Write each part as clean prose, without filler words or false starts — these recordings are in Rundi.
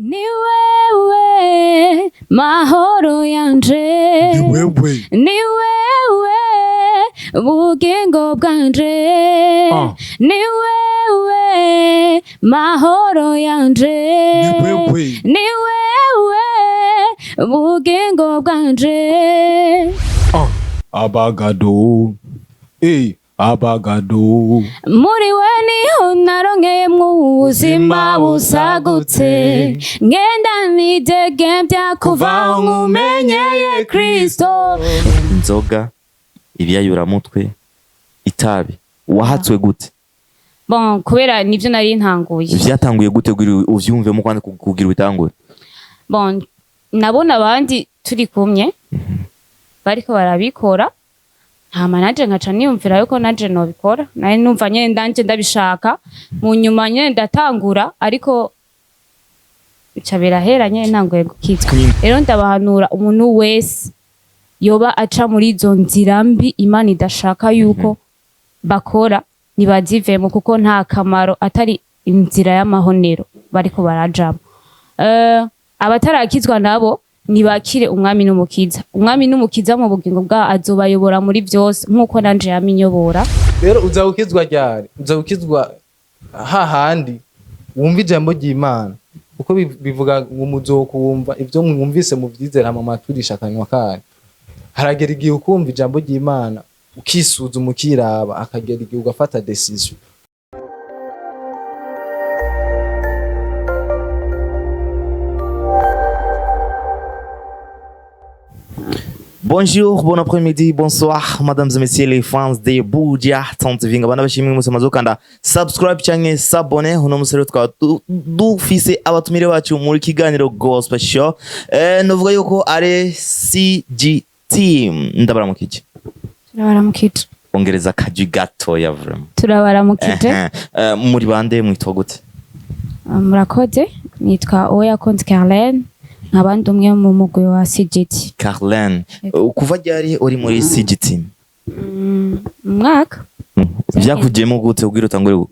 NIWEWE mahoro yanje NIWEWE bugingo bwanje NIWEWE mahoro yanje NIWEWE bugingo bwanje abagado abagado muri we niho narongeyemwo ubuzima busagutse ngenda nidegembya kuva nkumenyeye Kristo. Inzoga, ibiyayuramutwe, itabi wahatswe gute? Bon, kubera nivyo nari ntanguye. Vyatanguye gute uvyumvemo kwandi kugira ubitangure? Bon, nabona abandi turi kumye bariko barabikora, hama naje nkaca niyumvira yuko naje nobikora, nari numva nyene ndanje ndabishaka, mu nyuma nyene ndatangura, ariko bica birahera nyene ntanguye gukizwa. Rero ndabahanura umuntu wese yoba aca muri izo nzira mbi Imana idashaka yuko bakora, nibazivemo kuko nta kamaro atari inzira y'amahonero bariko barajamo. Abatarakizwa nabo nibakire umwami n'umukiza. Umwami n'umukiza mu bugingo bwa azobayobora muri byose nkuko nanje yaminyobora. Rero uzawukizwa ryari? Uzawukizwa hahandi wumva ijambo ry'Imana, kuko bivuga ngo muzokumva ivyo mwumvise mu vyizera mu maturisha akanywa kanyu. Haragera igihe ukumva ijambo ry'Imana ukisuzuma ukiraba, akagera igihe ugafata decision. Bonjour, bon après-midi, bonsoir, mesdames et messieurs les fans de Buja Tante Vinga. Bana bashimwe musa mazokanda subscribe canke s'abonner. Uno musero twa dufise abatumire bacu muri kiganiro Gospel Show. Novuga yuko are CGT. Ndabaramukije. Turabaramukije. Ongereza kaji gato ya vraiment. Turabaramukije. Muri bande mwitwa gute? Murakoze, nitwa Oya Konti Carlene. Nkabandi umwe mu mugwi wa CGT. Carlene, kuva ryari uri muri CGT? Mwaka. Vyakujemo gute ubwira utangure gute?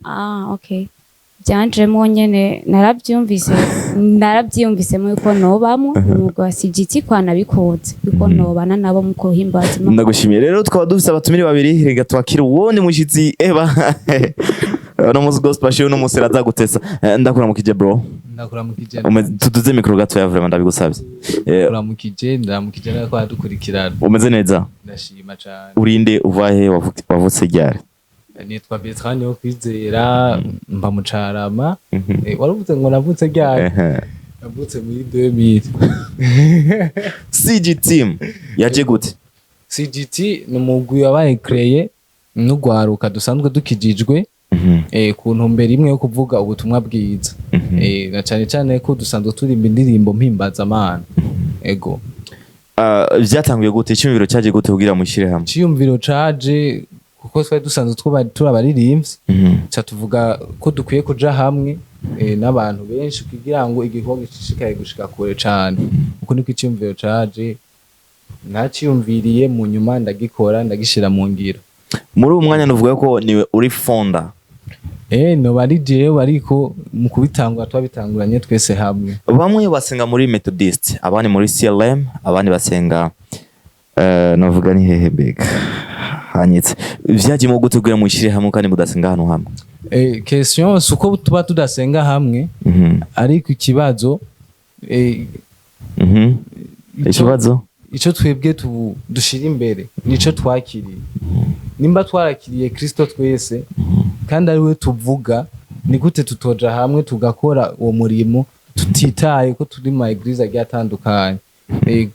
Okay. Byanjemo nyene naravyumvise mu yuko nobamo mu mugwi wa CGT kwanabikoze yuko nobana nabo mu kuhimbaza. Ndagushimiye. Rero twaba dufise abatumire babiri, rega twakira uwone mushitsi no muzi Gospel Show no musera azagutesa. Ndakuramukije bro. Ndakuramukije. Tuduze mikro gato ya vraiment ndabigusabye. Ndakuramukije nako adukurikirana. Umeze neza? Ndashima cyane. Urinde uvahe wavutse ryari? Nitwa Bertrand yo kwizera, mba mu Carama. Waravuze ngo navutse ryari? Navutse muri 2000. CGT yaje gute? CGT ni umugwi wabaye créé n'ugwaruka dusanzwe dukijijwe ku ntumbero imwe yo kuvuga ubutumwa bwiza. Na cyane ko dusanzwe turimba indirimbo mpimbaza Imana. Ego. Vyatanguye gute? Icyumviro cyaje gute kugira mushire hamwe? Icyumviro caje kuko twari dusanzwe turabaririmbyi, cha tuvuga ko dukwiye kuja hamwe n'abantu benshi kugira ngo igikorwa gishishikaye gushika kure cyane. Uko niko icyumviro caje, naciyumviriye mu nyuma ndagikora ndagishira mu ngiro. Muri uwo mwanya nuvuga ko niwe uri founder. No bari jewe ariko mu kubitangura twabitanguranye twese hamwe. Bamwe basenga muri Methodist, abandi muri CLM, abandi basenga novuga ni hehe bega. Hanyitse. Vyajimo gute kugira mushire hamwe kandi mudasenga hano hamwe? Question suko tuba tudasenga hamwe, ariko ikibazo ikibazo ico twebwe dushira imbere nico twakiriye. Nimba twarakiriye Kristo twese kandi ari we tuvuga, ni gute tutoja hamwe tugakora uwo murimo tutitaye ko turi mu eglise agiye atandukanye.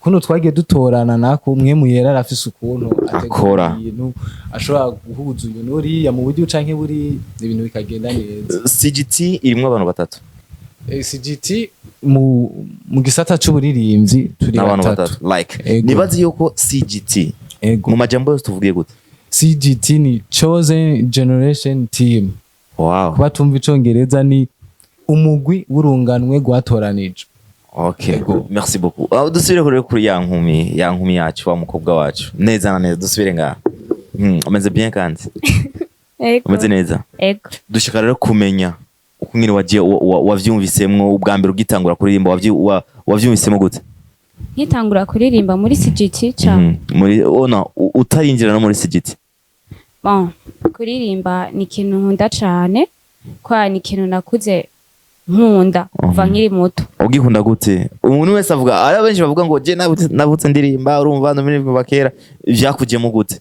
Kuno twagiye dutorana nako umwe mu yera arafise ukuntu akora ibintu ashobora guhuza uyu nuri ya mu buryo canke buri ibintu bikagenda neza. CGT irimwo abantu batatu. CGT mu gisata c'uburirimbyi turi batatu. Like nibazi yuko CGT mu majambo yose tuvugiye gute? CGT ni Chosen Generation Team. Wow. Kuba tumva icongereza ni umugwi w'urunganwe gwatoranije. Okay, merci beaucoup. Dusubire kuri ya nkumi yacu wa mukobwa wacu. Neza na neza dusubire ngaha. Umeze bien kandi? Ego. Umeze neza? Ego. Dushaka rero kumenya ukungene wagiye wavyumvisemwo ubwa mbere ugitangura kuririmba wavyumvisemo gute nkitangura kuririmba muri CGT cyane muri ona utarinjira no muri CGT bon kuririmba ni ikintu nkunda cyane kwa ni ikintu nakuze nkunda kuva nkiri muto ugikunda gute umuntu wese avuga ari benshi bavuga ngo je nabutse ndirimba urumva ndumva bakera vyakujemo gute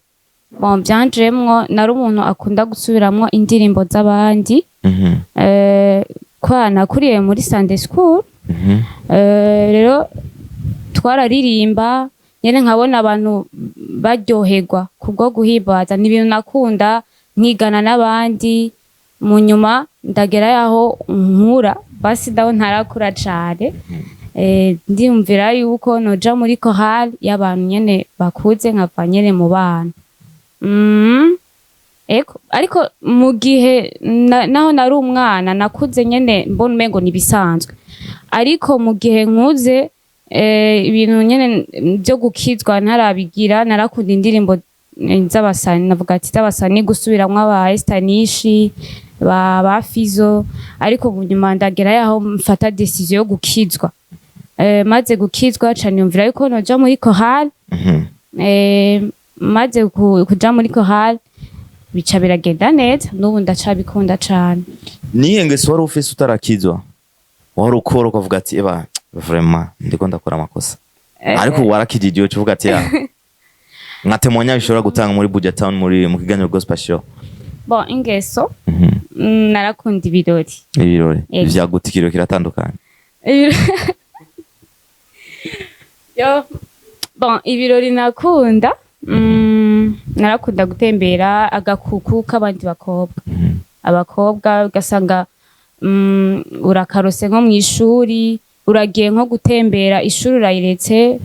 bon byanjemwo nari umuntu akunda gusubiramwo indirimbo z'abandi kwa nakuriye muri Sunday school rero twararirimba nyene nkabona abantu baryoherwa kubwo guhimbaza n'ibintu nakunda nkigana n'abandi mu nyuma ndagera yaho nkura basi daho ntarakura cane ndiyumvira yuko noja muri chorale y'abantu nyene bakuze nkava nyene mu bana ariko mu gihe naho nari umwana nakuze nyene mbona umengo nibisanzwe ariko mu gihe nkuze ibintu nyene byo gukizwa ntarabigira narakunda indirimbo z'abasani navuga ati z'abasani gusubiramwo aba Estanishi ba Fizo ariko bunyuma ndagera yaho mfata decision yo gukizwa maze gukizwa cyane yumvira yuko noja muri chorale maze kuja muri chorale bica biragenda neza n'ubu ndacabikunda cyane nihe ngeso wari ufise utarakizwa wari ukora ukavuga ati eba vraiment ndiko ndakora amakosa ariko warakijije uvuga ati ya nkatemonya bishobora gutanga muri Buja Town mu kiganiro Gospel Show bon ingeso narakunda ibirori vyagutikiro kiratandukanye yo bon ibirori nakunda narakunda gutembera agakuku k'abandi abakobwa ugasanga urakarose nko mu ishuri uragiye nko gutembera ishuri urayiretse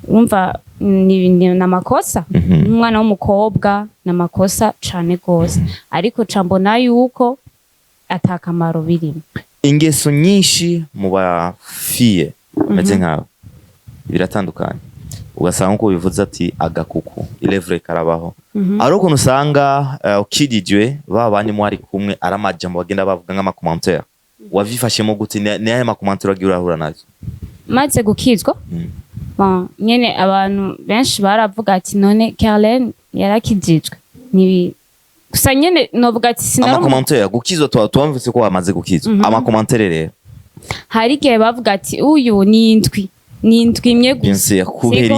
urumva ni namakosa umwana w'umukobwa namakosa cane gose ariko cambona yuko atakamaro birimo ingeso nyinshi mu bafiye meze nkawe biratandukanye ugasanga uko bivuze ati agakuku ilevre karabaho ari ukuntu usanga ukidijwe babanye mwari kumwe aramajambo bagenda bavuga nk'amakommentaire wavifashemo gute ni aya makommentaire agiye urahura nazo maze gukizwa bon nyene abantu benshi baravuga ati none Carlen yarakijijwe ni gusa nyene novuga ati sinari amakommentaire gukizwa twumvise ko wamaze gukizwa amakommentaire rero hari gihe bavuga ati uyu ni indwi imwe gusa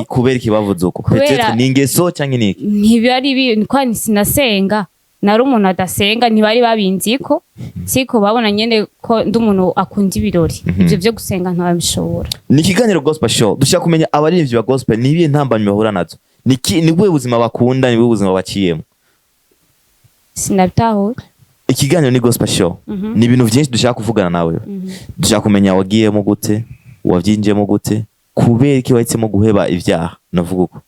kubera ikibavuze uko peut-être ni ingeso cyangwa niki ntibari kwa sinasenga nari umuntu adasenga ntibari babinziko siko babona nyene ko ndumuntu akunda ibirori ivyo byo gusenga ntabishobora ni kiganiro Gospel Show dushaka kumenya abarivyi ba gospel nibiye ntambanye bahura nazo ni bwe buzima bakunda ni bwe buzima baciyemo sinabitaho ikiganiro ni Gospel Show ni ibintu byinshi dushaka kuvugana nawe dushaka kumenya wagiyemo gute wavyinjemo gute kubera iki wahitsemo guheba ivyaha navuga uko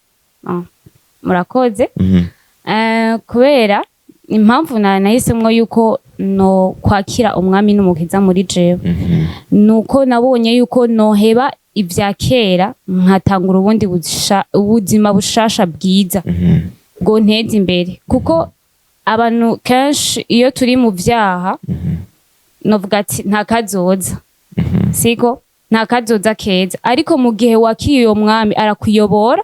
murakoze kubera impamvu nahisemwo yuko no kwakira umwami n'umukiza muri jewe nuko nabonye yuko noheba ivya kera nkatangura ubundi ubuzima bushasha bwiza ngo nteze imbere kuko abantu kenshi iyo turi mu vyaha novuga ati nta kazoza siko nta kazoza keza ariko mu gihe wakiriye uwo mwami arakuyobora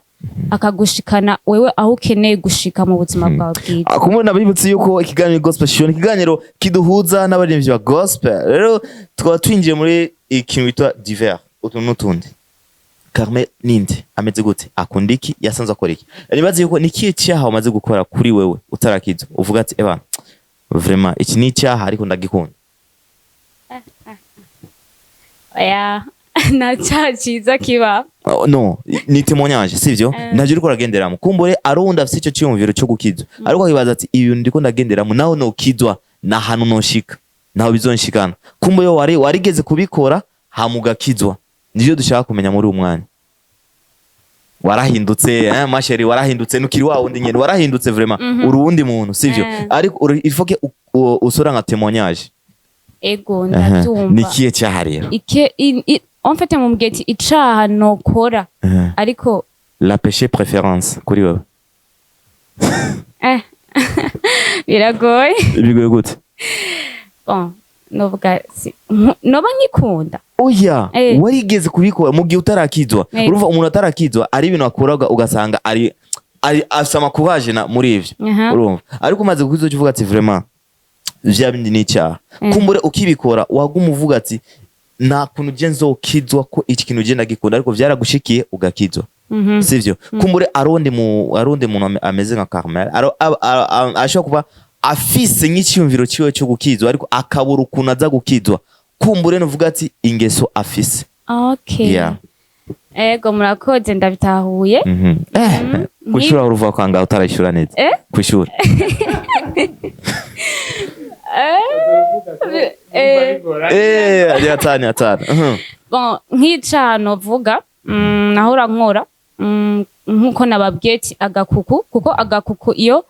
akagushikana wewe aho ukeneye gushika mu buzima bwawe bwiza akumuna bibutse yuko ikiganiro Gospel Show ikiganiro kiduhuza n'abaririmbyi ba gospel rero twaba twinjiye muri ikintu bitwa divers utuntu n'utundi Carmen ninde ameze gute akunda iki yasanze akora iki nibaze yuko nikiye cyaha umaze gukora kuri wewe utarakiza uvuga ati eba vraiment iki ni cyaha ariko ndagikunda oya na cyaciza kiba no ni témoignage sivyo ndaje uriko ragenderamo kumbure arunda afite icyo cyumviro cyo gukizwa ariko akibaza ati ibi ndiko ndagenderamo naho no kizwa na hanu no shika naho bizonshikana kumbure warigeze kubikora hamugakizwa nivyo dushaka kumenya muri umwanya warahindutse masheri warahindutse nukiri wa wundi nyene warahindutse vraiment urundi muntu sivyo ariko il faut que usora nka témoignage ego ndatumva nikiye cyaha rero en fait mu mugeti icaha nokora ariko la péché préférence kuri wewe biragoye bigoye gute bon novuga noba nkikunda oya warigeze kubikora mu gihe utarakizwa urumva umuntu atarakizwa ari ibintu akoraga ugasanga ari afite amakuraje muri ivyo urumva ariko umaze gukizwa uvuga ati vraiment vya bindi ni icyaha kumbure ukibikora waguma uvuga ati nta kuntu je nzokizwa ko iki kintu je ndagikunda ariko vyaragushikiye ugakizwa sivyo kumbure aronde muntu ameze nka Carmel ashobora kuba afise nk'icyumviro ciwe cyo gukizwa ariko akabura ukuntu aza gukizwa kumbure nuvuga ati ingeso afise ego murakoze ndabitahuye kwishura uruva kwanga utarayishura neza kwishura atani bon nk'icano vuga nahora nkora nkuko nababwiye ati agakuku kuko agakuku iyo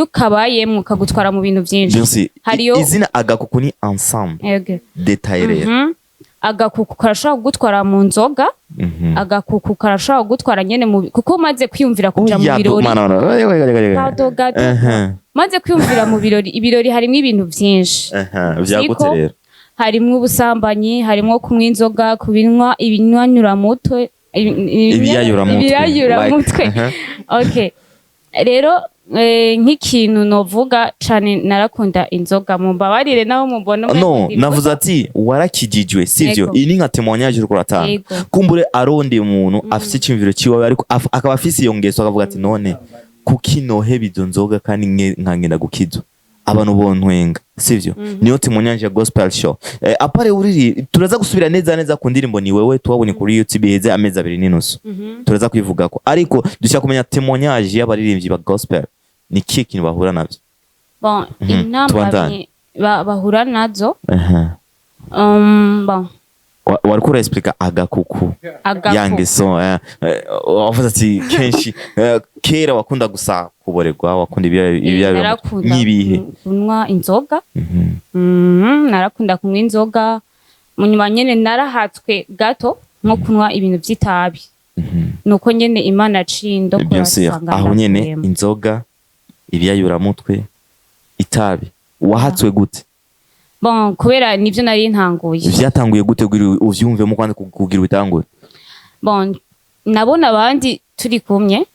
ukabayemwe ukagutwara mu bintu byinshi hariyo izina agakuku ni ensemble détaillé agakuku karashobora kugutwara mu nzoga agakuku karashobora kugutwara nyene kuko maze kwiyumvira kuja mu birori maze kwiyumvira mu birori ibirori harimo ibintu byinshi vyagute rero harimo ubusambanyi harimo kunywa inzoga kubinywa ibinywanyura mutwe ibiyayura mutwe okay rero nk'ikintu novuga cane narakunda inzoga mumbabarire naho mubona no navuze ati warakijijwe sivyo ini nka témoignage uriko ratanga kumbure aronde umuntu afise icyumviro ciwe ariko akaba afise iyo ngeso akavuga ati none kuki nohe bizo nzoga kandi nkangenda gukizwa abantu bontwenga sivyo niyo témoignage ya gospel show apare uriri turaza gusubira neza ku ndirimbo ni wewe twabonye kuri YouTube heze amezi 2 n'inusu turaza kwivuga ko ariko dushaka kumenya témoignage y'abaririmbyi ba gospel ni kintu bahura navyo bon intambamye bahura nazo bon wariko explica agakuku yangeso wavuze ati kenshi kera wakunda gusa kuborerwa wakunda ibya n'ibihe kunywa inzoga narakunda kunywa inzoga munyuma nyene narahatswe gato nko kunywa ibintu by'itabi nuko nyene Imana cindo ko rasanga aho nyene inzoga ibyayura mutwe itabi wahatswe gute bon kubera nivyo nari ntanguye vyatanguye gute uvyumve mu kwanda kugira bitangure bon nabona abandi turi kumye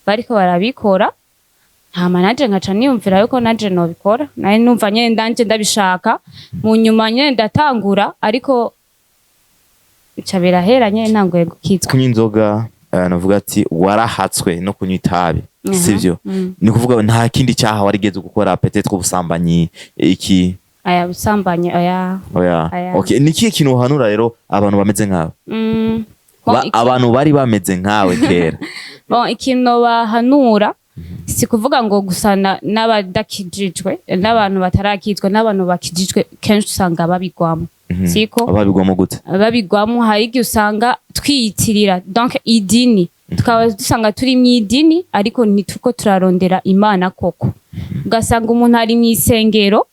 bariko barabikora nta manaje nkaca niyumvira yuko naje nobikora nari numva nyene ndanje ndabishaka mu nyuma nyene ndatangura ariko bica birahera nyene ntanguye gukizwa kunywa inzoga navuga ati warahatswe no kunywa itabi sivyo ni kuvuga nta kindi cyaha warigeze gukora peut-être ubusambanyi iki aya busambanye aya okay nikiye kintu uhanura rero abantu bameze nkawe abantu bari bameze nkawe kera bon ikintu bahanura si kuvuga ngo gusana n'abadakijijwe n'abantu batarakizwa n'abantu bakijijwe kenshi usanga babigwamo siko babigwamo gute babigwamo hari igihe usanga twiyitirira donc idini tukaba dusanga turi mu idini ariko ntituko turarondera Imana koko ugasanga umuntu ari mu isengero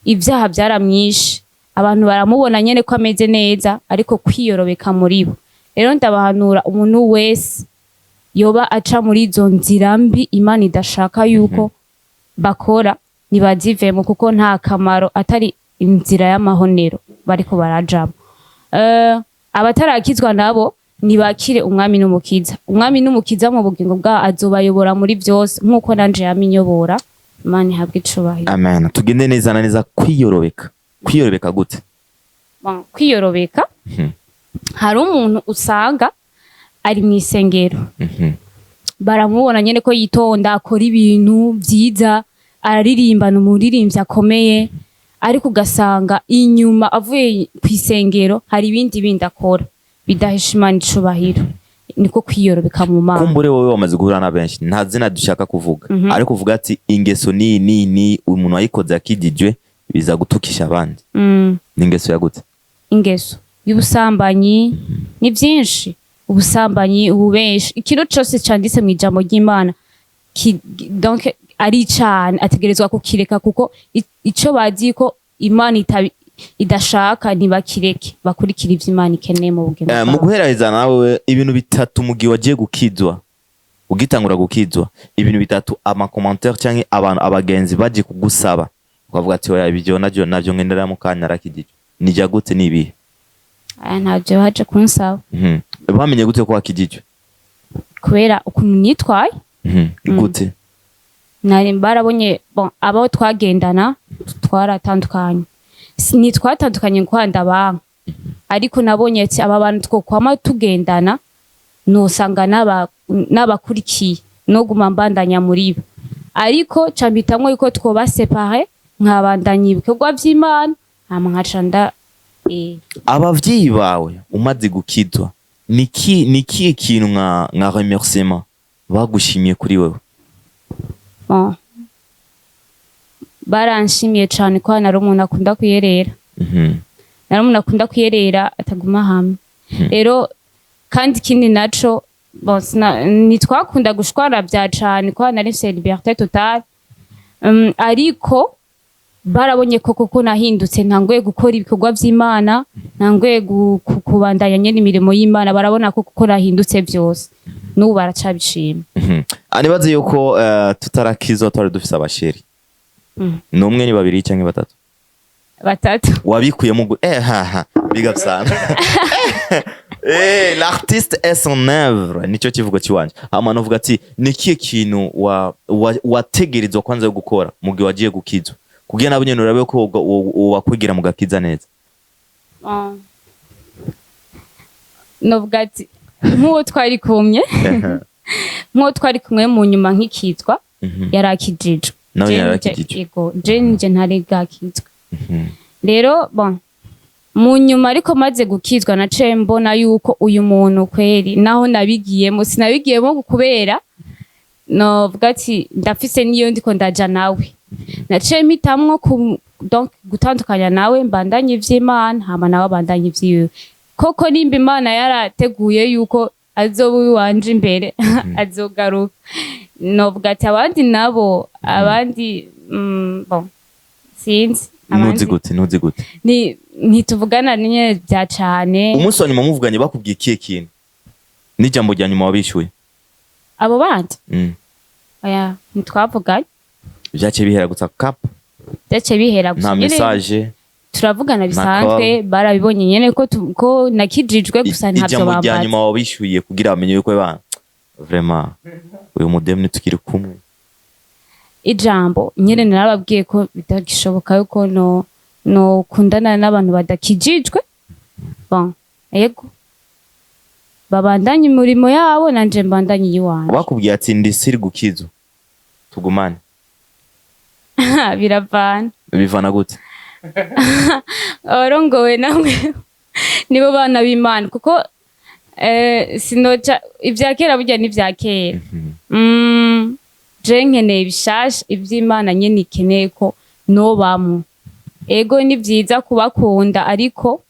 ibyaha byaramwishe abantu baramubona nyene ko ameze neza ariko kwiyorobeka muri bo rero ndabahanura umuntu wese yoba aca muri izo nzira mbi Imana idashaka yuko bakora nibazivemo kuko nta kamaro atari inzira y'amahonero bariko barajamo abatarakizwa nabo nibakire umwami n'umukiza mu bugingo bwa azobayobora muri byose nkuko nanje yaminyobora Imana ihabwe icubahiro amen tugende neza na neza kwiyorobeka gute bon kwiyorobeka hari umuntu usanga ari mu isengero baramubona nyene ko yitonda akora ibintu byiza araririmbana umuririmbyi akomeye ariko ugasanga inyuma avuye ku isengero hari ibindi bindi akora bidahisha Imana icubahiro niko kwiyorobeka mu Mana kumbure wowe wamaze guhura na benshi nta zina dushaka kuvuga ariko uvuga ati ingeso ni umuntu wayikoze akidijwe biza gutukisha abandi n'ingeso yagute ingeso y'ubusambanyi ni byinshi ubusambanyi ububeshi ikintu cyose cyanditse mu ijambo ry'Imana donc ari cyane ategerezwa kukireka kuko ico bazi ko Imana idashaka ntibakireke bakurikira ivyo Imana ikeneye mu bugingo mu guheraheza nawe ibintu bitatu mu gihe wagiye gukizwa ugitangura gukizwa ibintu bitatu ama commentaire cyangwa abantu abagenzi baje kugusaba ukavuga ati oya ibyo navyo ngendera mu kanya rakijije nijya gute nibihe ntabyo haje kunsaba bamenye gute ko wakijije kubera ukuntu nitwaye gute nari barabonye abo twagendana twaratandukanye nitwatandukanye kwanda bantu ariko nabonye ati aba bantu twokwama tugendana nosanga n'abakurikiye no guma mbandanya muri bo ariko cambitamwe yuko twoba séparé nkabandanya ibikorwa vy'Imana nkaca abavyeyi bawe umaze gukizwa niki kintu nka remerciement bagushimiye kuri wewe baranshimiye cyane ko nari umuntu akunda kuyerera nari umuntu akunda kuyerera ataguma hamwe rero kandi ikindi naco nitwakunda gushwara bya cyane ko nari mfite liberté totale ariko barabonye koko nahindutse ntangoye gukora ibikorwa vy'Imana ntangoye kubandanya nyene imirimo y'Imana barabona koko nahindutse byose n'ubu baracabishima anibaze yuko tutarakizwa twari dufise abasheri numwe ni babiri cyangwa batatu wabikuyemo biga sana l'artiste est son œuvre nico kivugo kiwanje hama novuga ati nikiye kintu wategerezwa kwanza yo gukora mugihe wagiye gukizwa kugira nabo nyene urabe ko wakwigira mugakiza neza novuga ati nk'uwo twari kumwe mu nyuma nk'ikitwa yarakijijwe nawe yarakijijwe yego je ntari gakizwa rero mu nyuma ariko maze gukizwa naciye mbona yuko uyu muntu kweri naho nabigiyemo sinabigiyemo kubera novuga ati ndafise niyo ndiko ndaja nawe naciye mitamwo donc gutandukanya nawe mbandanye ivy'Imana hama nawe abandanye ivyiwe koko nimba Imana yarateguye yuko azoba wanje imbere azogaruka novuga ati abandi nabo abandi sinzi nuzi gute ntituvugana nyene bya cane umunsi wanyuma muvuganye bakubwiye ikihe kintu n'ijambo rya nyuma wabishuye abo bandi oya ntitwavuganye byace bihera gusa byace bihera gusa nta message turavugana bisanzwe barabibonye nyene ko nakijijwe gusa ntabyo ijambo babaza rya nyuma wabishuye kugira bamenye yuko bana vraiment uyu mudemne tukiri kumwe ijambo nyene narababwiye ko bitagishoboka yuko no kundana n'abantu badakijijwe yego babandanye umurimo yabo nanje mbandanye yiwanje bakubwiye ati ndisiri gukizo tugumane bivana gute orongowe namwe nibo bana b'Imana kuko sinoca ivyakera burya n'ivyakera je nkeneye bishasha ivy'Imana nyene ikeneye ko nobamwe ego ni vyiza kubakunda ariko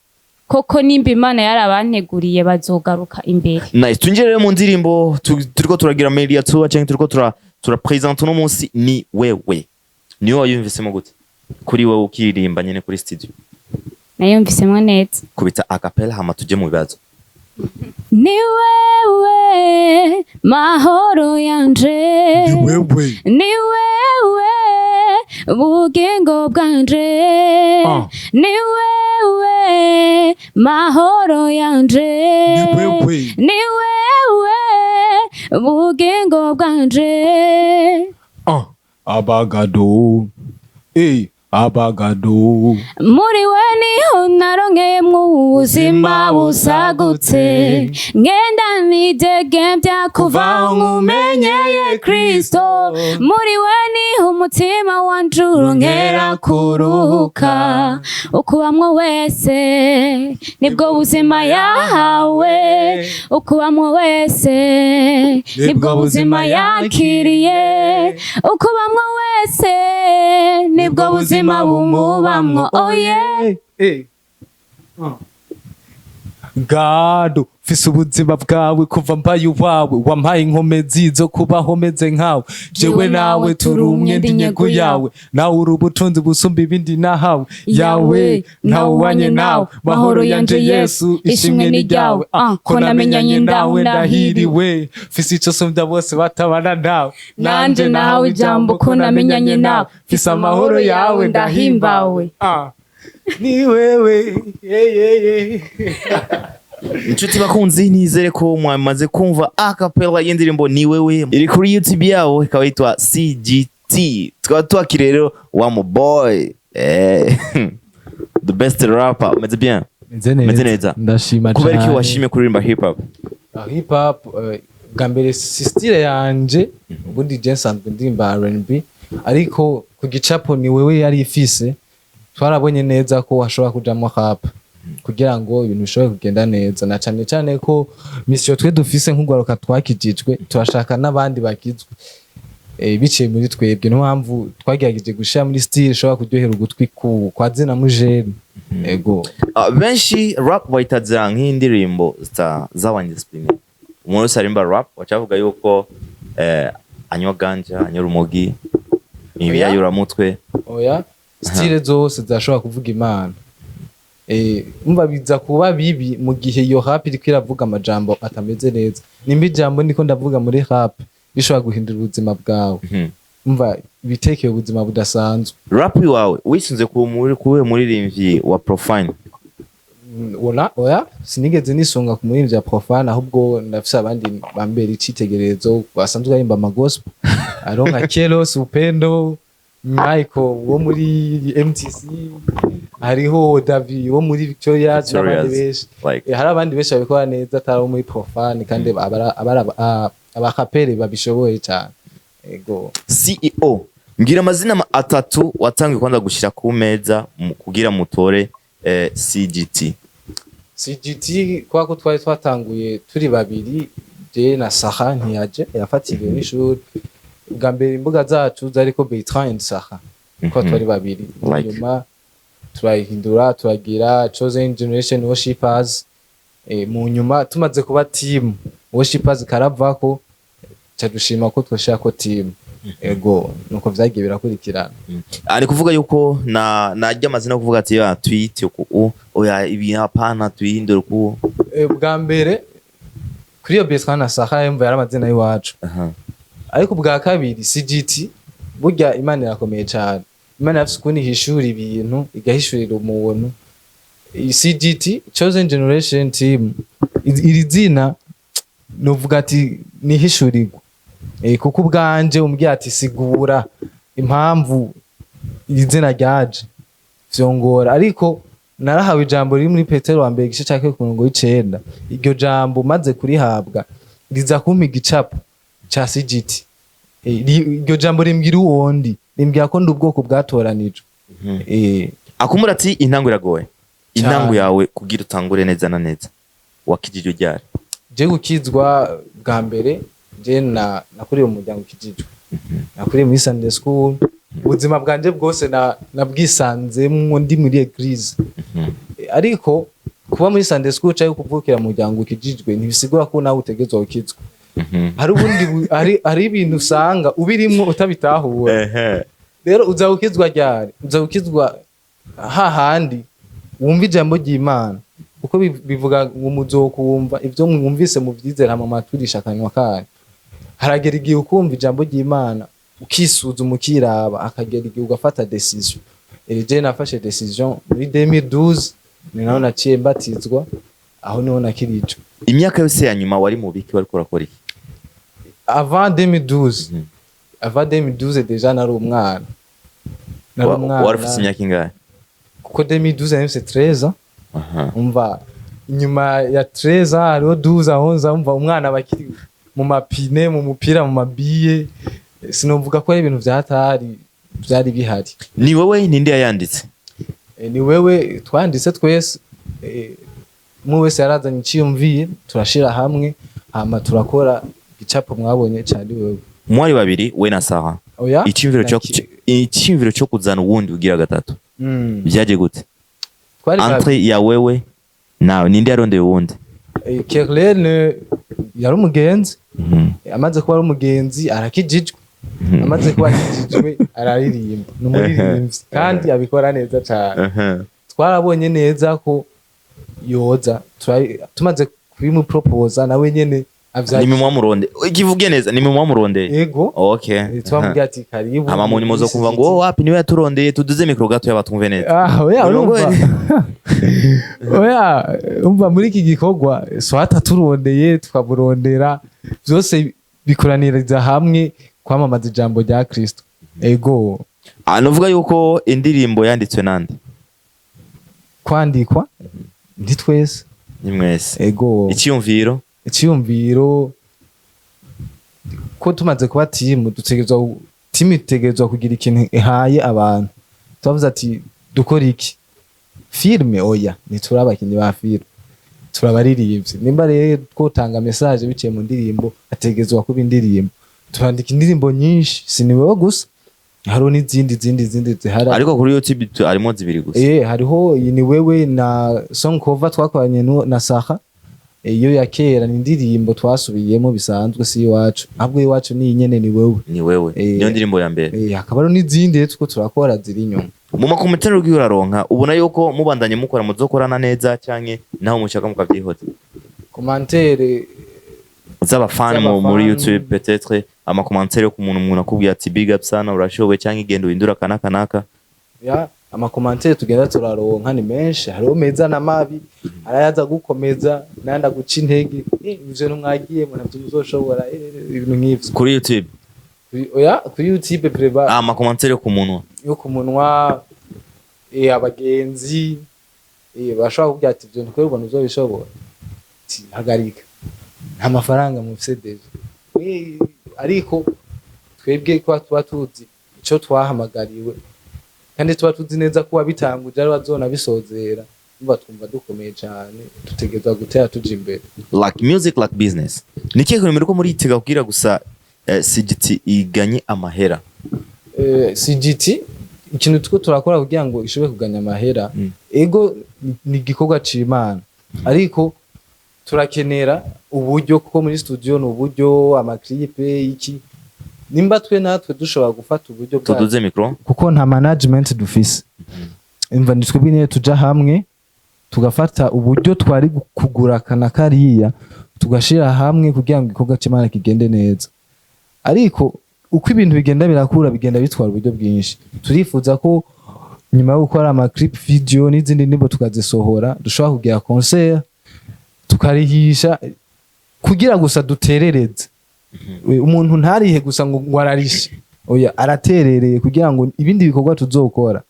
koko nimba Imana yarabanteguriye bazogaruka imbere nice tungerere mu ndirimbo turiko turagira media tour cyangwa turiko turapresenter no munsi ni wewe niyo wayumvisemo gute kuri wewe ukiririmba nyene kuri studio nayumvisemo neza kubita acapella hama tuje mu bibazo ni wewe mahoro yanje ni wewe ubugingo bwanje ni wewe mahoro yanje ni wewe ubugingo bwanje abagado abagado muri we niho naronkeyemwo ubuzima busagutse ngenda nidegembya kuva nkumenyeye Kristo muri we niho umutima wanje uronkera kuruhuka ukubamwo wese nibwo buzima yahawe ukubamwo wese nibwo buzima yakiriye ukubamwo wese nibwo buzima bumubamwo gado fise ubuzima bwawe kuva mbaye uwawe wampaye inkomezi zo kubaho meze nkawe jewe nawe turi umwe ndi nyego yawe nawe uri ubutunzi busumba ibindi nahawe yawe nawe wanye nawe mahoro yanje Yesu ishimwe ni ryawe ko namenyanye nawe ndahiriwe fise ico sumbya bose batabana nawe nanje nawe ijambo ko namenyanye nawe fise amahoro yawe ndahimbawe ni wewe inshuti bakunzi nizere ko mwamaze kumva acapella y'indirimbo ni wewe iri kuri YouTube yawo ikaba yitwa CGT tukaba twakira rero wa mu boy the best rapper umeze bien umeze neza ndashima kubera ko washimye kuririmba hip hop gambere style yanje ubundi Jensen ndimba R&B ariko ku gicapo ni wewe yari ifise twarabonye neza ko washobora kujamo rap kugira ngo ibintu bishobore kugenda neza na cyane cyane ko mission twe dufise nk'ugwaruka twakijijwe turashaka n'abandi bakizwe biciye muri twebwe no mpamvu twagerageje gushira muri style ishobora kuryohera ugutwi kwa zina mujeri ego benshi rap bayitazira nk'indirimbo z'abandiscipline umuntu wese arimba rap wacavuga yuko anywa ganja anywa rumogi ibiyayura mutwe oya style zose zashobora kuvuga imana umva biza kuba bibi mu gihe iyo rap iri kwiravuga amajambo atameze neza nimba ijambo niko ndavuga muri rap bishobora guhindura ubuzima bwawe umva bitekeye ubuzima budasanzwe rap wawe wisunze kuwe muririmbyi wa profane oya sinigeze nisunga ku muririmbyi wa profane ahubwo ndafise abandi bambera icitegererezo basanzwe barimba amagospel aronka Kelos Upendo Michael wo muri MTC hariho David wo muri Victoria n'abandi benshi hari abandi benshi babikora neza atari muri profane kandi abakapere babishoboye cyane ego CEO ngira amazina atatu watangiye kwanza gushira ku meza kugira mutore CGT kwa ko twari twatanguye turi babiri je na Saha ntiyaje yafatiriwe n'ishuri bwa mbere imbuga zacu zariko Bertrand and Saha ko twari babiri nyuma turahindura turagira chosen generation worshipers mu nyuma tumaze kuba team worshipers karavako cadushima ko twoshaka ko team ego nuko vyagiye birakurikirana ari kuvuga yuko najya amazina kuvuga ati ya tweet uko oya ibi hapana tuhindura uko bwa mbere kuri yo Bertrand na Saha yumva yaramazina yiwacu ariko bwa kabiri CGT burya Imana irakomeye cyane Imana yafise ukuntu ihishura ibintu igahishurira umuntu CGT chosen generation team iri zina novuga ati nihishurirwa kuko ubwanje umbwiye ati sigura impamvu iri zina ryaje vyongora ariko narahawe ijambo riri muri Petero wa mbere igice cya 9 iryo jambo maze kurihabwa riza kumpa igicapo cha CGT iryo jambo rimbwira uwondi rimbwira ko ndi ubwoko bwatoranijwe akumura ati intango iragoye intango yawe kugira utangure neza na neza wakijijwe ryari je gukizwa bwa mbere je nakuriye mu muryango kijijwe nakuriye muri Sunday school ubuzima bwanje bwose nabwisanzemwo ndi muri eglise ariko kuba muri Sunday school cyayo kuvukira mu muryango kijijwe ntibisigura ko nawe utegezwe ukizwa hari ubundi hari ibintu usanga ubirimwo utabitahura rero uzawukizwa ryari uzawukizwa hahandi wumva ijambo ry'Imana uko bivuga ngo muzokumva ivyo mwumvise mu vyizera mu maturisha akanwa kanyu haragera igihe ukumva ijambo ry'Imana ukisuzuma ukiraba akagera igihe ugafata decision je nafashe decision muri 2012 ni naho naciye mbatizwa aho niho nakirijo imyaka yose ya nyuma wari mu biki wari kurakora iki avant 2012 deja nari umwana wari ufite imyaka ingahe kuko 2012 nari 13 umva inyuma ya 13 hariho 12 11 umva umwana bakiri mu mapine mu mupira mu mabiye sinovuga ko ari ibintu vyatari byari bihari ni wowe ninde yayanditse ni wewe twanditse twese mu wese yarazanye iciyumviye turashira hamwe hama turakora igicapo mwabonye cyane wewe mwari babiri we na Saha icyumviro cyo kuzana uwundi ugira gatatu byaje gute entre ya wewe nawe ninde yarondeye wundi Kerlene yari umugenzi amaze kuba ari umugenzi arakijijwe amaze kuba akijijwe araririmba n'umuririmbyi kandi abikora neza cyane twarabonye neza ko yoza tumaze kubimuproposa nawe nyene ni mwe muronde ikivuge neza ni mwe muronde yego okay twamubwiye ati karibu ama muntu muzo kumva ngo wapi niwe yaturondeye tuduze mikro gato yabatumve neza oya oya umva muri iki gikorwa so hataturondeye twamurondera byose bikoraniriza hamwe kwamamaza ijambo rya Kristo ego anovuga yuko indirimbo yanditswe nande kwandikwa ndi twese ni mwese ego icyumviro ko tumaze kuba timu itegerezwa kugira ikintu ihaye abantu tubavuze ati dukora iki filme oya ntituri abakinnyi ba filme turabaririmbye nimba rero twotanga message biciye mu ndirimbo ategerezwa kuba indirimbo turandika indirimbo nyinshi siniwewe gusa hariho n'izindi zihari ariko kuri YouTube harimo zibiri gusa hariho NIWEWE na song cover twakoranye na Saha iyo ya kera ni indirimbo twasubiyemo bisanzwe si iwacu ahubwo iwacu ni nyene NIWEWE niyo ndirimbo ya mbere hakaba n'izindi rero tuko turakora ziri inyuma mu makomentari rw'iyo uraronka ubona yuko mubandanye mukora muzokorana neza canke naho mushaka mukavyihota commentaire z'abafani muri YouTube peut-être amakomentari yo ku muntu akubwiye ati big up sana urashoboye canke igenda uhindura kanaka ya amakomentari tugenda turaronka ni menshi hariho meza na mabi arayaza gukomeza nanda guca intege ivyo ntumwagiye mwana muzoshobora ibintu nk'ivyo kuri YouTube oya kuri YouTube preba amakomentari yo ku munwa abagenzi bashobora kugira ati ivyo ntukwe ubona uzobishobora hagarika nta mafaranga mu CD ariko twebwe kwa tuba tuzi ico twahamagariwe kandi tuba tuzi neza ko wabitanguje ari bazona bisozera umva twumva dukomeye cyane dutegerezwa gutera tuja imbere like music like business nikiye ko muri muri itega kugira gusa CGT iganye amahera CGT ikintu tuko turakora kugira ngo ishobore kuganya amahera ego ni gikorwa c'Imana ariko turakenera uburyo kuko muri studio no uburyo amaklipe iki nimba twe natwe dushobora gufata uburyo bwa tuduze micro kuko nta management dufise imva nitwebwe nyine tuja hamwe tugafata uburyo twari kugura kana kariya tugashira hamwe kugira ngo ikorwa c'Imana kigende neza ariko uko ibintu bigenda birakura bigenda bitwara uburyo bwinshi turifuza ko nyuma yo gukora ama clip video n'izindi nimbo tukazisohora dushobora kugira concert tukarihisha kugira gusa duterereze umuntu ntarihe gusa ngo ararishe oya araterereye kugira ngo ibindi bikorwa tuzokora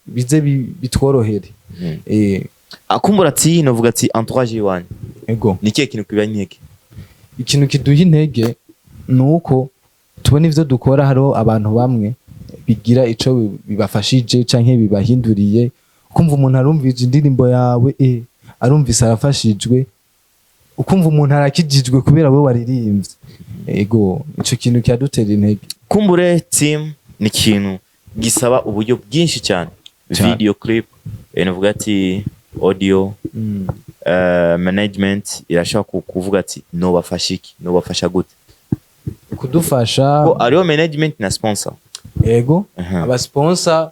bize bitworohere akumbura ati novuga ati entourage yiwanyu ego nikiye kintu kiba intege ikintu kiduha intege nuko tubona ivyo dukora hariho abantu bamwe bigira ico bibafashije canke bibahinduriye kumva umuntu arumvije indirimbo yawe arumvise arafashijwe ukumva umuntu arakijijwe kubera we waririmbye ego ico kintu cyadutera intege kumbure team ni kintu gisaba uburyo bwinshi cyane video clip novuga ati audio management irashaka kuvuga ati no bafashiki no bafasha gute kudufasha ko ariyo management na sponsor ego aba sponsor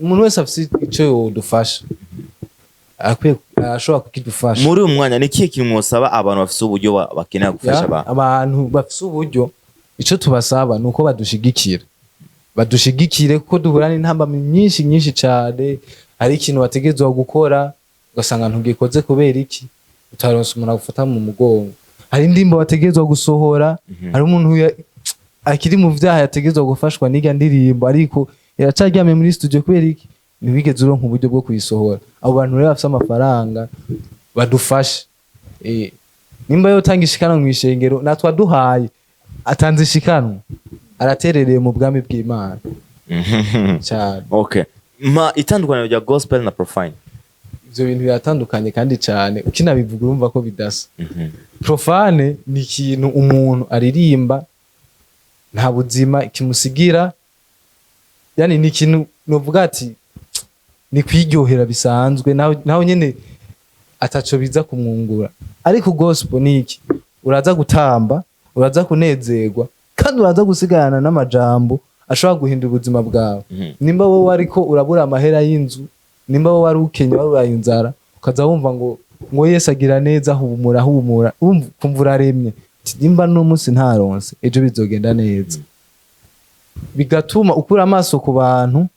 umuntu wese afite ico yodufasha akwiye ashobora kukidufasha muri umwanya nikiye kintu mwosaba abantu bafite uburyo bakeneye gufasha abantu bafite uburyo ico tubasaba nuko badushigikire kuko duhura n'intamba nyinshi cyane hari ikintu bategezwa gukora ugasanga ntugikoze kubera iki utaronse umuntu agufata mu mugongo hari indimbo bategezwa gusohora hari umuntu akiri mu vyaha yategezwa gufashwa n'iga ndirimbo ariko iracaryamye muri studio kubera iki nibigeze uronka uburyo bwo kuyisohora abo bantu rero bafite amafaranga badufashe nimba yo tanga ishikano mu ishengero natwa duhaye atanze ishikano araterereye mu bwami bw'Imana cyane okay ma itandukanye rya gospel na profane ivyo bintu biratandukanye kandi cyane ukinabivuga urumva ko bidasa profane ni ikintu umuntu aririmba nta buzima kimusigira yani ni ikintu novuga ati ni kwiryohera bisanzwe naho nyene ataco biza kumwungura. Ariko gospel niki uraza gutamba, uraza kunezerwa kandi uraza gusigarana n'amajambo ashobora guhindura ubuzima bwawe. Nimba wowe ariko urabura amahera y'inzu, nimba wowe ari ukenya waruraye inzara, ukaza wumva ngo Yesu agira neza, humura kumva uraremye. Nimba n'umunsi ntaronse ejo bizogenda neza. Bigatuma ukura amaso ku bantu,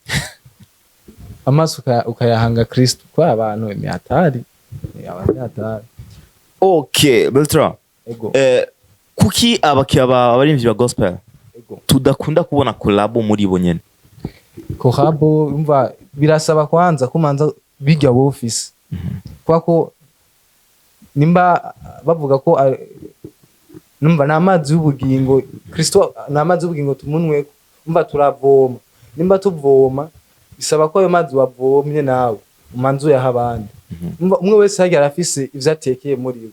amaso ukayahanga Kristo. Kwa abantu ni hatari. Okay, Beltra. Kuki abarimvyi ba gospel tudakunda kubona collabo muri bo nyene? Collabo umva birasaba kwanza kumanza bijya office. Kwako nimba bavuga ko numva namazi y'ubugingo Kristo, namazi y'ubugingo tumunwe, umva turavoma. Nimba tuvoma bisaba ko ayo mazi wavomye nawe umanzu yaha abandi. Umwe wese hajya arafise ivyo atekeye muri we.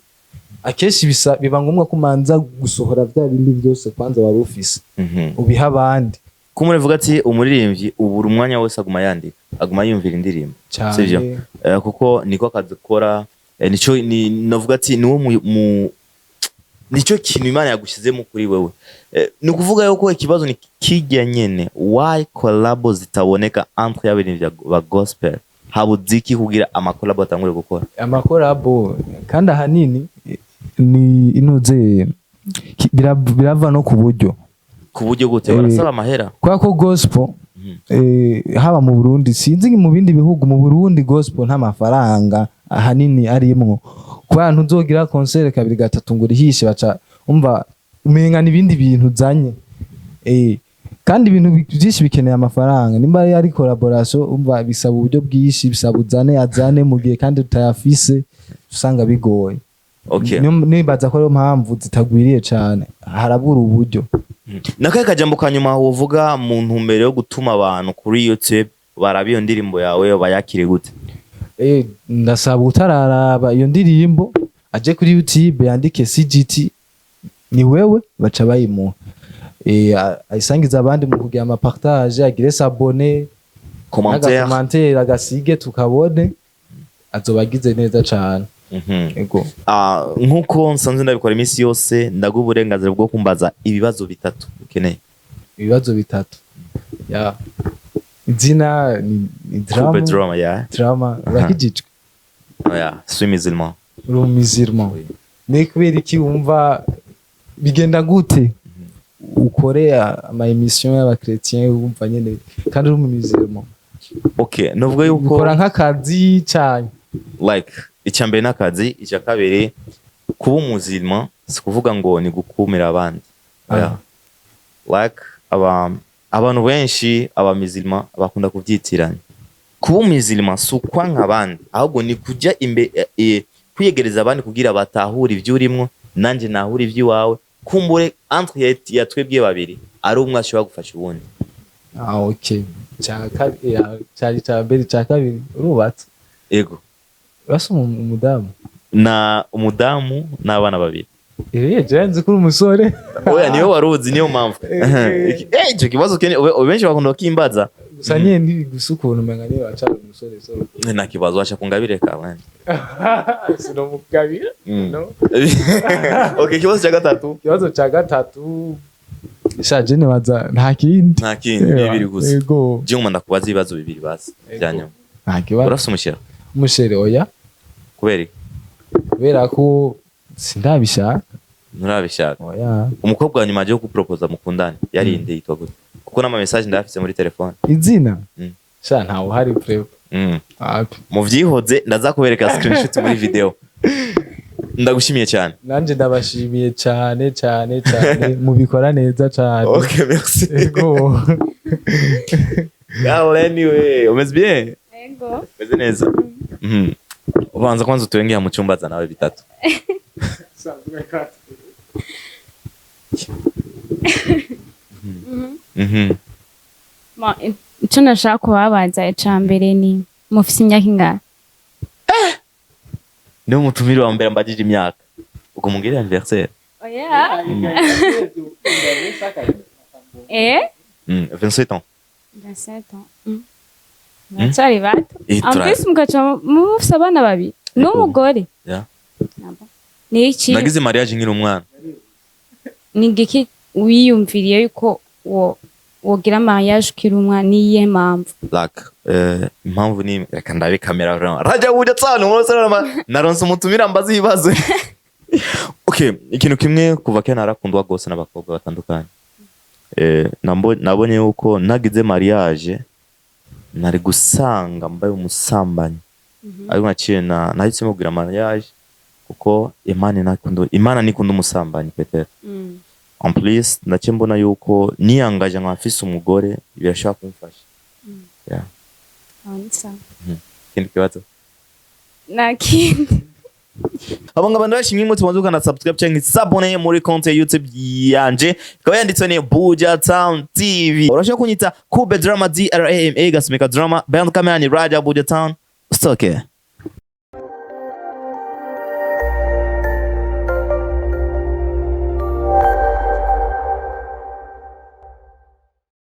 Akeshi biba ngombwa kumanza gusohora vya bindi byose kwanza wari ufise ubiha abandi. Kumurivuga ati umuririmbyi ubura umwanya wose aguma yandika, aguma yumvira indirimbo, sivyo? Kuko niko kazikora, nico navuga ati nico kintu Imana yagushizemo kuri wewe. Ni kuvuga yuko ikibazo ni kijya nyene, why collabo zitaboneka entre y'abaririmbyi ba gospel? Habuziki kugira amakolabo atangure gukora amakolabo, kandi ahanini ni inoze birava no ku buryo gute barasaba amahera. Kwa ko gospel haba mu Burundi, sinzi mu bindi bihugu, mu Burundi gospel nta mafaranga ahanini arimwo. Kwa ntuzogira concert kabiri gatatu ngo rihishe baca umva umenga n'ibindi bintu zanye. Kandi ibintu byinshi bikeneye amafaranga. Nimba ari collaboration umva bisaba uburyo bwishi, bisaba azane mu gihe kandi tutayafise usanga bigoye. Okay. Nibaza ko ari mpamvu zitagwiriye cyane, harabura uburyo. Nakaye kajambo kanyuma uvuga mu ntumbero yo gutuma abantu kuri YouTube baraba iyo ndirimbo yawe bayakire gute? Ndasaba utararaba iyo ndirimbo aje kuri YouTube yandike CGT NIWEWE baca bayimuha. Ayisangiza abandi mu kugira ama partage, agire s'abonner, commentaire agasige tukabone, azobagize neza cyane. Ego. Nkuko nsanzwe ndabikora iminsi yose, ndaguha uburenganzira bwo kumbaza ibibazo bitatu ukeneye. Ibibazo bitatu. Izina ni drama. Drama. Urakijijwe? Suis musulman. Uri musulman. Ne kubera iki wumva bigenda gute? Ukorea ama emission y'abakretien wumva nyene kandi uri musulman. Okay, novuga yuko ukora nk'akazi cyane. Like icyambere n'akazi, icya kabiri kuba umusulman si kuvuga ngo ni gukumira abandi. Like abantu benshi abamizilma bakunda kuvyitiranya. Kuba umusulman si ukwanka abandi, ahubwo ni kujya kwiyegereza abandi kugira batahura ivyo urimo nanje nahura ivyo wawe. Kumbure entre ya twebwe babiri ari umwe ashobora gufasha ubundi. Okay. Cyari cyambere cya kabiri urubatse. Ego. Basi umudamu n'abana babiri. Jenze kuri umusore. Oya niyo waruzi niyo mpamvu. Icyo kibazo benshi bakunda kimbaza. Sanye ntibigusukuntu menga niyo acara umusore so. Nta kibazo washa kungabireka abandi. Sino mukabira? No. Okay, ikibazo cya gatatu. Shaje ne baza nta kindi bibiri gusa. Ego. Je ngomba kubaza ibibazo bibiri basi byanyuma. Nta kibazo. Urafite umushere oya. Kubera ko sindabishaka. Nurabishaka? Oya. Umukobwa nyuma yo kupropoza mukundane yari inde yitwa gute? Kuko nama message ndafise muri telefone. Izina? Sha nta uhari prep. Mu vyihoze ndaza kubereka screenshot muri video. Ndagushimiye cyane. Nanje ndabashimiye cyane mubikora neza cyane. Okay, merci. Ego. Anyway, umeze bien? Ego. Umeze neza. Ubanza kwanza tuengea mu cyumba za nawe bitatu. Icyo nashaka kubabaza icambere ni mufise imyaka ingana? Niyo mutumire wa mbere mbajije imyaka. Uko mungire anniversaire? Oya. 27 ans. 27 ans. Bacari bato. En plus mukaca mufise abana babiri. n'umugore Yeah. ni iki nagize mariage nkiri umwana. ni giki wiyumviriye yuko wogira mariage ukiri umwana niye mpamvu Like impamvu ni reka ndabe kamera raja buja tsano murasana naronse umutumira mbazi ibibazo. Okay, ikintu kimwe kuva kera narakundwa gose n'abakobwa batandukanye. Nabonye yuko nagize mariage nari gusanga mbaye umusambanyi. Ariko naciye nahisemo kugira mariage kuko Imana nikunda umusambanyi Peter. En plus naciye mbona yuko niyangaje nkafise umugore birashaka kumfasha. Yeah. Ansa Kindi kibazo. nakindi Abo ngabandi bashimye mu tumaze ukana subscribe cyangwa s'abonner muri konti ya YouTube yanje ikaba yanditswe ne Buja Town TV. Urashaka kunyita Kube Drama DRAMA gasumika drama band kamera ni Raja Buja Town. Stoke.